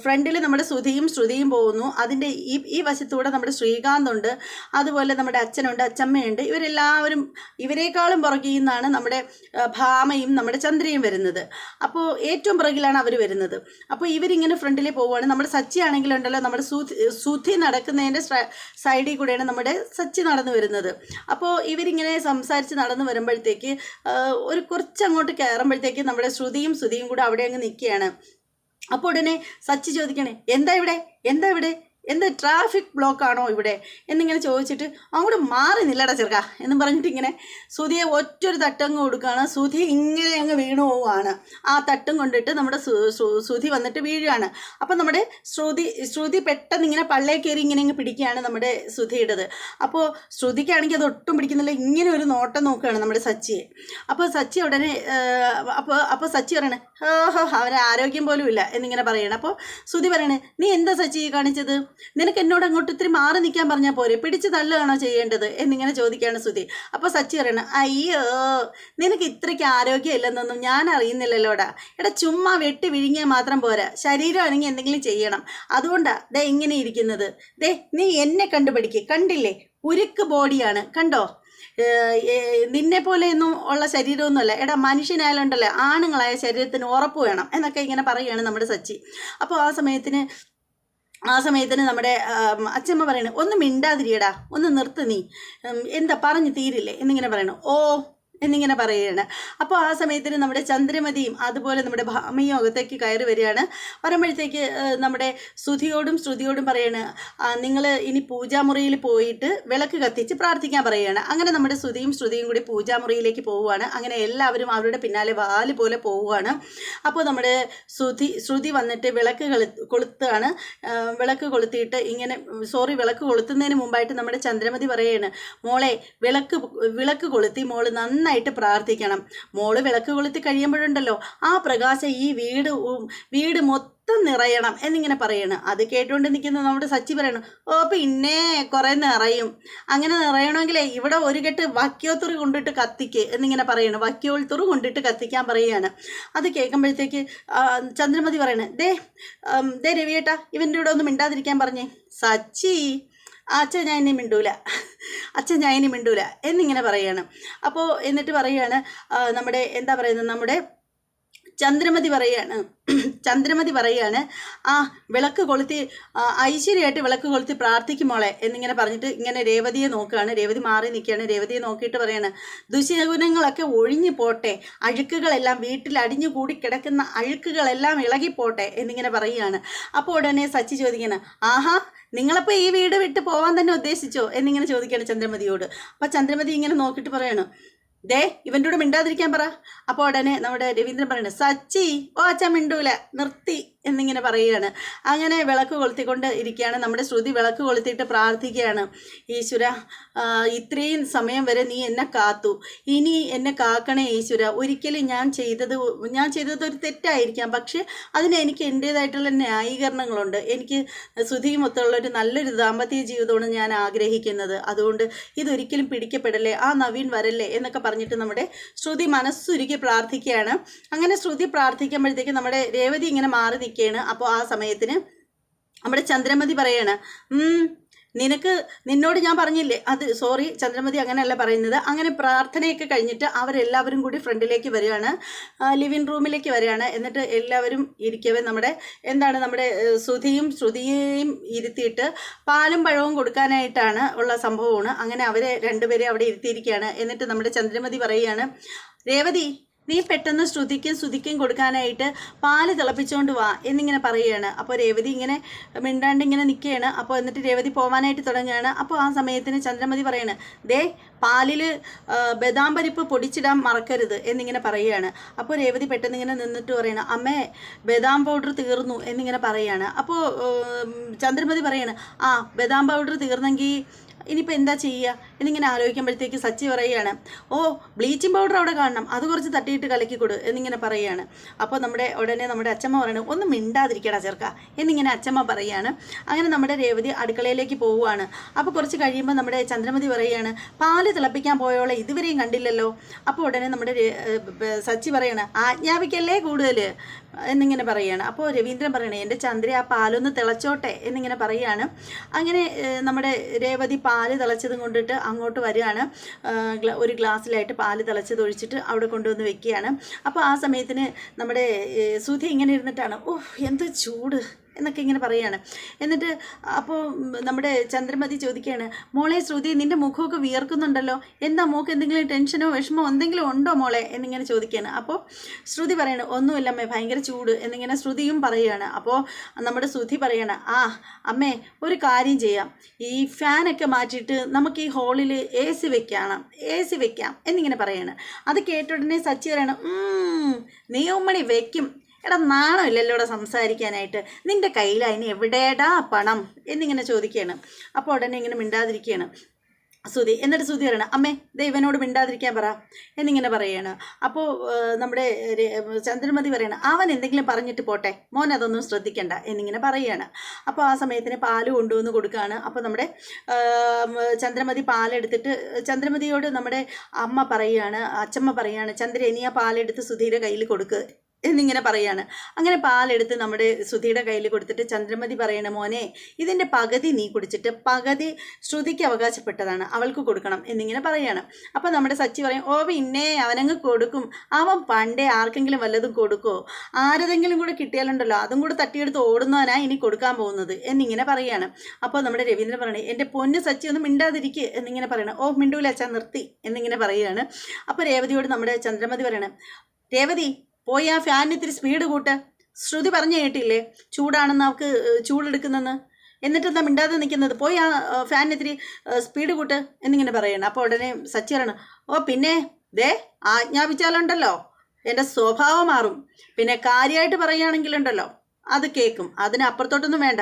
ഫ്രണ്ടിൽ നമ്മുടെ ശ്രുതിയും പോകുന്നു, അതിൻ്റെ ഈ വശത്തൂടെ നമ്മുടെ ശ്രീകാന്ത് ഉണ്ട്, അതുപോലെ നമ്മുടെ അച്ഛനുണ്ട്, അച്ഛമ്മയുണ്ട്. ഇവരെല്ലാവരും ഇവരെക്കാളും പുറകിൽ നിന്നാണ് നമ്മുടെ ഭാമയും നമ്മുടെ ചന്ദ്രയും വരുന്നത്. അപ്പോൾ ഏറ്റവും പുറകിലാണ് അവർ വരുന്നത്. അപ്പോൾ ഇവരിങ്ങനെ ഫ്രണ്ടിൽ പോവുകയാണ്. നമ്മുടെ സച്ചി ആണെങ്കിലുണ്ടല്ലോ, നമ്മുടെ സുധി നടക്കുന്നതിൻ്റെ സൈഡിൽ കൂടെയാണ് നമ്മുടെ സച്ചി നടന്നു വരുന്നത്. അപ്പോൾ ഇവരിങ്ങനെ സംസാരിച്ച് നടന്നു വരുമ്പോഴത്തേക്ക് ഒരു കുറച്ചങ്ങോട്ട് കയറുമ്പോഴത്തേക്ക് നമ്മുടെ ശ്രുതിയും കൂടെ അവിടെ അങ്ങ് നിൽക്കുകയാണ്. അപ്പോൾ ഉടനെ സച്ചി ചോദിക്കണേ, എന്താ ഇവിടെ എന്ത് ട്രാഫിക് ബ്ലോക്കാണോ ഇവിടെ എന്നിങ്ങനെ ചോദിച്ചിട്ട്, അങ്ങോട്ട് മാറി നില്ലട ചെറുക്ക എന്നും പറഞ്ഞിട്ട് ഇങ്ങനെ ശ്രുതിയെ ഒറ്റൊരു തട്ടങ്ങ് കൊടുക്കുകയാണ്. ശ്രുതി ഇങ്ങനെ അങ്ങ് വീണു പോവുകയാണ്. ആ തട്ടും കൊണ്ടിട്ട് നമ്മുടെ ശ്രുതി വന്നിട്ട് വീഴുകയാണ്. അപ്പം നമ്മുടെ ശ്രുതി പെട്ടെന്ന് ഇങ്ങനെ പള്ളേ കയറി ഇങ്ങനെ അങ്ങ് പിടിക്കുകയാണ് നമ്മുടെ ശ്രുതിയുടേത്. അപ്പോൾ ശ്രുതിക്കാണെങ്കിൽ അത് ഒട്ടും പിടിക്കുന്നില്ല, ഇങ്ങനെ ഒരു നോട്ടം നോക്കുകയാണ് നമ്മുടെ സച്ചിയെ. അപ്പോൾ സച്ചി ഉടനെ അപ്പോൾ സച്ചി പറയണേ, അവന് ആരോഗ്യം പോലും ഇല്ല എന്നിങ്ങനെ പറയണം. അപ്പോൾ ശ്രുതി പറയണേ, നീ എന്താ സച്ചി കാണിച്ചത്? നിനക്ക് എന്നോട് അങ്ങോട്ട് ഇത്തിരി മാറി നിൽക്കാൻ പറഞ്ഞാൽ പോരെ, പിടിച്ച് തള്ളുകയാണോ ചെയ്യേണ്ടത് എന്നിങ്ങനെ ചോദിക്കുകയാണ് ശ്രുതി. അപ്പോൾ സച്ചി പറയണം, അയ്യോ നിനക്ക് ഇത്രയ്ക്ക് ആരോഗ്യം ഇല്ലെന്നൊന്നും ഞാൻ അറിയുന്നില്ലല്ലോടാ. ചുമ്മാ വെട്ടി വിഴുങ്ങിയാൽ മാത്രം പോരാ, ശരീരം ആണെങ്കിൽ എന്തെങ്കിലും ചെയ്യണം. അതുകൊണ്ടാ ഇങ്ങനെ ഇരിക്കുന്നത്. നീ എന്നെ കണ്ടുപിടിക്ക്, കണ്ടില്ലേ ഉരുക്ക് ബോഡിയാണ്, കണ്ടോ? നിന്നെ പോലെയൊന്നും ഉള്ള ശരീരമൊന്നുമല്ല. മനുഷ്യനായാലുണ്ടല്ലോ, ആണുങ്ങളായ ശരീരത്തിന് ഉറപ്പ് വേണം എന്നൊക്കെ ഇങ്ങനെ പറയുകയാണ് നമ്മുടെ സച്ചി. അപ്പോൾ ആ സമയത്തിന് നമ്മുടെ അച്ഛമ്മ പറയണു, ഒന്ന് മിണ്ടാതിരിയടാ, ഒന്ന് നിർത്ത്, നീ എന്താ പറഞ്ഞു തീരില്ലേ എന്നിങ്ങനെ പറയണു. ഓ എന്നിങ്ങനെ പറയുകയാണ്. അപ്പോൾ ആ സമയത്തിന് നമ്മുടെ ചന്ദ്രമതിയും അതുപോലെ നമ്മുടെ ഭാമയും അകത്തേക്ക് കയറി വരികയാണ്. വരുമ്പോഴത്തേക്ക് നമ്മുടെ ശ്രുതിയോടും പറയാണ്, നിങ്ങൾ ഇനി പൂജാമുറിയിൽ പോയിട്ട് വിളക്ക് കത്തിച്ച് പ്രാർത്ഥിക്കാൻ പറയുകയാണ്. അങ്ങനെ നമ്മുടെ ശ്രുതിയും കൂടി പൂജാമുറിയിലേക്ക് പോവുകയാണ്. അങ്ങനെ എല്ലാവരും അവരുടെ പിന്നാലെ വാല് പോലെ പോവുകയാണ്. അപ്പോൾ നമ്മുടെ ശ്രുതി വന്നിട്ട് വിളക്ക് കൊളുത്തുകയാണ്. വിളക്ക് കൊളുത്തിയിട്ട് വിളക്ക് കൊളുത്തുന്നതിന് മുമ്പായിട്ട് നമ്മുടെ ചന്ദ്രമതി പറയുകയാണ്, മോളെ വിളക്ക് കൊളുത്തി മോള് നന്നായിട്ട് പ്രാർത്ഥിക്കണം. മോള് വിളക്ക് കൊളുത്തി കഴിയുമ്പോഴുണ്ടല്ലോ, ആ പ്രകാശം ഈ വീട് മൊത്തം നിറയണം എന്നിങ്ങനെ പറയണം. അത് കേട്ടുകൊണ്ട് നിൽക്കുന്ന നമ്മുടെ സച്ചി പറയണം, ഓ പിന്നെ കുറേ നിറയും. അങ്ങനെ നിറയണമെങ്കിലേ ഇവിടെ ഒരു കെട്ട് വക്യോത്തുറി കൊണ്ടിട്ട് കത്തിക്ക് എന്നിങ്ങനെ പറയണം. വക്യോൾത്തുറി കൊണ്ടിട്ട് കത്തിക്കാൻ പറയുകയാണ്. അത് കേൾക്കുമ്പോഴത്തേക്ക് ചന്ദ്രമതി പറയണേ, ദേ രവിയേട്ടാ, ഇവൻ്റെ കൂടെ ഒന്നും മിണ്ടാതിരിക്കാൻ പറഞ്ഞേ. സച്ചി, അച്ഛൻ ഞാൻ ഇനി മിണ്ടൂല എന്നിങ്ങനെ പറയുകയാണ്. അപ്പോൾ എന്നിട്ട് പറയുകയാണ്, നമ്മുടെ എന്താ പറയുന്നത്, നമ്മുടെ ചന്ദ്രമതി പറയാണ്, വിളക്ക് കൊളുത്തി ഐശ്വര്യമായിട്ട് വിളക്ക് കൊളുത്തി പ്രാർത്ഥിക്കുമോളെ എന്നിങ്ങനെ പറഞ്ഞിട്ട് ഇങ്ങനെ രേവതിയെ നോക്കുകയാണ്. രേവതി മാറി നിൽക്കുകയാണ്. രേവതിയെ നോക്കിയിട്ട് പറയാണ്, ദുശകുനങ്ങളൊക്കെ ഒഴിഞ്ഞു പോട്ടെ, അഴുക്കുകളെല്ലാം വീട്ടിൽ അടിഞ്ഞു കൂടി കിടക്കുന്ന അഴുക്കുകളെല്ലാം ഇളകിപ്പോട്ടെ എന്നിങ്ങനെ പറയുകയാണ്. അപ്പോൾ ഉടനെ സച്ചി ചോദിക്കണം, നിങ്ങളപ്പോൾ ഈ വീട് വിട്ട് പോകാൻ തന്നെ ഉദ്ദേശിച്ചോ എന്നിങ്ങനെ ചോദിക്കുകയാണ് ചന്ദ്രമതിയോട്. അപ്പോൾ ചന്ദ്രമതി ഇങ്ങനെ നോക്കിയിട്ട് പറയണു, ഇവൻ്റെ കൂടെ മിണ്ടാതിരിക്കാൻ പറ. അപ്പോൾ ഉടനെ നമ്മുടെ രവീന്ദ്രൻ പറയണേ, സച്ചി ഓ അച്ഛൻ മിണ്ടൂല, നിർത്തി എന്നിങ്ങനെ പറയുകയാണ്. അങ്ങനെ വിളക്ക് കൊളുത്തിക്കൊണ്ട് ഇരിക്കുകയാണ്. നമ്മുടെ ശ്രുതി വിളക്ക് കൊളുത്തിയിട്ട് പ്രാർത്ഥിക്കുകയാണ്, ഈശ്വര ഇത്രയും സമയം വരെ നീ എന്നെ കാത്തു, ഇനി എന്നെ കാക്കണേ ഈശ്വര. ഒരിക്കലും ഞാൻ ചെയ്തത് ഒരു തെറ്റായിരിക്കാം, പക്ഷെ അതിന് എനിക്ക് എൻ്റേതായിട്ടുള്ള ന്യായീകരണങ്ങളുണ്ട്. എനിക്ക് ശ്രുതിയുമൊത്തുള്ളൊരു നല്ലൊരു ദാമ്പത്യ ജീവിതമാണ് ഞാൻ ആഗ്രഹിക്കുന്നത്. അതുകൊണ്ട് ഇതൊരിക്കലും പിടിക്കപ്പെടല്ലേ, ആ നവീൻ വരല്ലേ എന്നൊക്കെ പറഞ്ഞിട്ട് നമ്മുടെ ശ്രുതി മനസ്സുരുക്കി പ്രാർത്ഥിക്കുകയാണ്. അങ്ങനെ ശ്രുതി പ്രാർത്ഥിക്കുമ്പോഴത്തേക്ക് നമ്മുടെ രേവതി ഇങ്ങനെ മാറി നിൽക്കുകയാണ്. അപ്പോൾ ആ സമയത്തിന് നമ്മുടെ ചന്ദ്രമതി പറയാണ്, നിന്നോട് ഞാൻ പറഞ്ഞില്ലേ, സോറി ചന്ദ്രമതി അങ്ങനെയല്ല പറയുന്നത്. അങ്ങനെ പ്രാർത്ഥനയൊക്കെ കഴിഞ്ഞിട്ട് അവരെല്ലാവരും കൂടി ഫ്രണ്ടിലേക്ക് വരികയാണ്, ലിവിങ് റൂമിലേക്ക് വരികയാണ്. എന്നിട്ട് എല്ലാവരും ഇരിക്കവേ നമ്മുടെ ശ്രുതിയെയും ഇരുത്തിയിട്ട് പാലും പഴവും കൊടുക്കാനായിട്ടാണ് ഉള്ള സംഭവമാണ്. അങ്ങനെ അവരെ രണ്ടുപേരെ അവിടെ ഇരുത്തിയിരിക്കുകയാണ്. എന്നിട്ട് നമ്മുടെ ചന്ദ്രമതി പറയുകയാണ്, രേവതി നീ പെട്ടെന്ന് ശ്രുതിക്കും കൊടുക്കാനായിട്ട് പാല് തിളപ്പിച്ചുകൊണ്ട് വാ എന്നിങ്ങനെ പറയുകയാണ്. അപ്പോൾ രേവതി ഇങ്ങനെ മിണ്ടാണ്ട് ഇങ്ങനെ നിൽക്കുകയാണ്. അപ്പോൾ എന്നിട്ട് രേവതി പോകാനായിട്ട് തുടങ്ങുകയാണ്. അപ്പോൾ ആ സമയത്തിന് ചന്ദ്രമതി പറയാണ്, ദേ പാലിൽ ബദാം പരിപ്പ് പൊടിച്ചിടാൻ മറക്കരുത് എന്നിങ്ങനെ പറയുകയാണ്. അപ്പോൾ രേവതി പെട്ടെന്ന് ഇങ്ങനെ നിന്നിട്ട് പറയണം, അമ്മേ ബദാം പൗഡർ തീർന്നു എന്നിങ്ങനെ പറയുകയാണ്. അപ്പോൾ ചന്ദ്രമതി പറയാണ്, ആ ബദാം പൗഡർ തീർന്നെങ്കിൽ ഇനിയിപ്പോൾ എന്താ ചെയ്യുക എന്നിങ്ങനെ ആലോചിക്കുമ്പോഴത്തേക്ക് സച്ചി പറയുകയാണ്, ഓ ബ്ലീച്ചിങ് പൗഡർ അവിടെ കാണണം, അത് കുറച്ച് തട്ടിയിട്ട് കലക്കി കൊടു എന്നിങ്ങനെ പറയുകയാണ്. അപ്പോൾ ഉടനെ നമ്മുടെ അച്ചമ്മ പറയണം, ഒന്നും മിണ്ടാതിരിക്കടാ ചെറുക്ക എന്നിങ്ങനെ അച്ചമ്മ പറയുകയാണ്. അങ്ങനെ നമ്മുടെ രേവതി അടുക്കളയിലേക്ക് പോവുകയാണ്. അപ്പോൾ കുറച്ച് കഴിയുമ്പോൾ നമ്മുടെ ചന്ദ്രമതി പറയുകയാണ്, പാല് തിളപ്പിക്കാൻ പോയോളെ ഇതുവരെയും കണ്ടില്ലല്ലോ. അപ്പോൾ ഉടനെ നമ്മുടെ സച്ചി പറയാണ്, ആജ്ഞാപിക്കല്ലേ കൂടുതൽ എന്നിങ്ങനെ പറയുകയാണ്. അപ്പോൾ രവീന്ദ്രൻ പറയണേ, എൻ്റെ ചന്ദ്ര ആ പാലൊന്ന് തിളച്ചോട്ടെ എന്നിങ്ങനെ പറയുകയാണ്. അങ്ങനെ നമ്മുടെ രേവതി പാല് തിളച്ചതും കൊണ്ടിട്ട് അങ്ങോട്ട് വരികയാണ്. ഒരു ഗ്ലാസ്സിലായിട്ട് പാല് തിളച്ചത് ഒഴിച്ചിട്ട് അവിടെ കൊണ്ടുവന്ന് വെക്കുകയാണ്. അപ്പോൾ ആ സമയത്തിന് നമ്മുടെ സുധി ഇങ്ങനെ ഇരുന്നിട്ടാണ്, ഓഹ് എന്ത് ചൂട് എന്നൊക്കെ ഇങ്ങനെ പറയുകയാണ്. എന്നിട്ട് അപ്പോൾ നമ്മുടെ ചന്ദ്രമതി ചോദിക്കുകയാണ്, മോളെ ശ്രുതി നിൻ്റെ മുഖമൊക്കെ വിയർക്കുന്നുണ്ടല്ലോ, എന്താ മോൾക്ക് എന്തെങ്കിലും ടെൻഷനോ വിഷമോ എന്തെങ്കിലും ഉണ്ടോ മോളെ എന്നിങ്ങനെ ചോദിക്കുകയാണ്. അപ്പോൾ ശ്രുതി പറയണ, ഒന്നുമില്ലമ്മേ ഭയങ്കര ചൂട് എന്നിങ്ങനെ ശ്രുതിയും പറയുകയാണ്. അപ്പോൾ നമ്മുടെ ശ്രുതി പറയണ, ആ അമ്മേ ഒരു കാര്യം ചെയ്യാം, ഈ ഫാനൊക്കെ മാറ്റിയിട്ട് നമുക്ക് ഈ ഹോളിൽ എ സി വെക്കാം എന്നിങ്ങനെ പറയാണ്. അത് കേട്ട ഉടനെ സച്ചി പറയണം, നീ ഉമ്മണി വെക്കും, എടാ നാണമില്ലല്ലോ ഇവിടെ സംസാരിക്കാനായിട്ട്, നിൻ്റെ കയ്യിൽ അതിന് എവിടെടാ പണം എന്നിങ്ങനെ ചോദിക്കുകയാണ്. അപ്പോൾ ഉടനെ ഇങ്ങനെ മിണ്ടാതിരിക്കുകയാണ് സുധി. എന്നിട്ട് സുധി പറയണം, അമ്മേ ദൈവനോട് മിണ്ടാതിരിക്കാൻ പറ എന്നിങ്ങനെ പറയുകയാണ്. അപ്പോൾ നമ്മുടെ ചന്ദ്രമതി പറയണം, അവൻ എന്തെങ്കിലും പറഞ്ഞിട്ട് പോട്ടെ, മോൻ അതൊന്നും ശ്രദ്ധിക്കണ്ട എന്നിങ്ങനെ പറയുകയാണ്. അപ്പോൾ ആ സമയത്തിന് പാല് കൊണ്ടുവന്ന് കൊടുക്കുകയാണ്. അപ്പോൾ നമ്മുടെ ചന്ദ്രമതി പാലെടുത്തിട്ട് ചന്ദ്രമതിയോട് നമ്മുടെ അച്ചമ്മ പറയുകയാണ്, ചന്ദ്ര നീ ആ പാലെടുത്ത് സുധിയുടെ കയ്യിൽ കൊടുക്ക് എന്നിങ്ങനെ പറയാണ്. അങ്ങനെ പാലെടുത്ത് നമ്മുടെ ശ്രുതിയുടെ കയ്യിൽ കൊടുത്തിട്ട് ചന്ദ്രമതി പറയണ, മോനെ ഇതിൻ്റെ പകുതി നീ കുടിച്ചിട്ട് പകുതി ശ്രുതിക്ക് അവകാശപ്പെട്ടതാണ്, അവൾക്ക് കൊടുക്കണം എന്നിങ്ങനെ പറയാണ്. അപ്പോൾ നമ്മുടെ സച്ചി പറയും, ഓ പിന്നെ അവനങ്ങ് കൊടുക്കും, അവൻ പണ്ടേ ആർക്കെങ്കിലും വല്ലതും കൊടുക്കുമോ, ആരതെങ്കിലും കൂടെ കിട്ടിയാലുണ്ടല്ലോ അതും കൂടെ തട്ടിയെടുത്ത് ഓടുന്നവനാ ഇനി കൊടുക്കാൻ പോകുന്നത് എന്നിങ്ങനെ പറയാണ്. അപ്പോൾ നമ്മുടെ രവീന്ദ്രൻ പറയണേ, എൻ്റെ പൊന്ന് സച്ചി ഒന്നും മിണ്ടാതിരിക്കുക എന്നിങ്ങനെ പറയണം. ഓ മിണ്ടൂല അച്ഛാ നിർത്തി എന്നിങ്ങനെ പറയുകയാണ്. അപ്പോൾ രേവതിയോട് നമ്മുടെ ചന്ദ്രമതി പറയണം, രേവതി പോയി ആ ഫാനിന് ഇത്തിരി സ്പീഡ് കൂട്ട്, ശ്രുതി പറഞ്ഞു കേട്ടില്ലേ ചൂടാണെന്ന് അവൾക്ക് ചൂടെടുക്കുന്നെന്ന്, എന്നിട്ടെന്താ മിണ്ടാതെ നിൽക്കുന്നത്, പോയി ആ ഫാനിന് ഇത്തിരി സ്പീഡ് കൂട്ട് എന്നിങ്ങനെ പറയണം. അപ്പോൾ ഉടനെ സച്ചി പറയണം, ഓ പിന്നെ ദേ ആജ്ഞാപിച്ചാലുണ്ടല്ലോ എൻ്റെ സ്വഭാവം മാറും, പിന്നെ കാര്യമായിട്ട് പറയുകയാണെങ്കിലുണ്ടല്ലോ അത് കേൾക്കും, അതിനപ്പുറത്തോട്ടൊന്നും വേണ്ട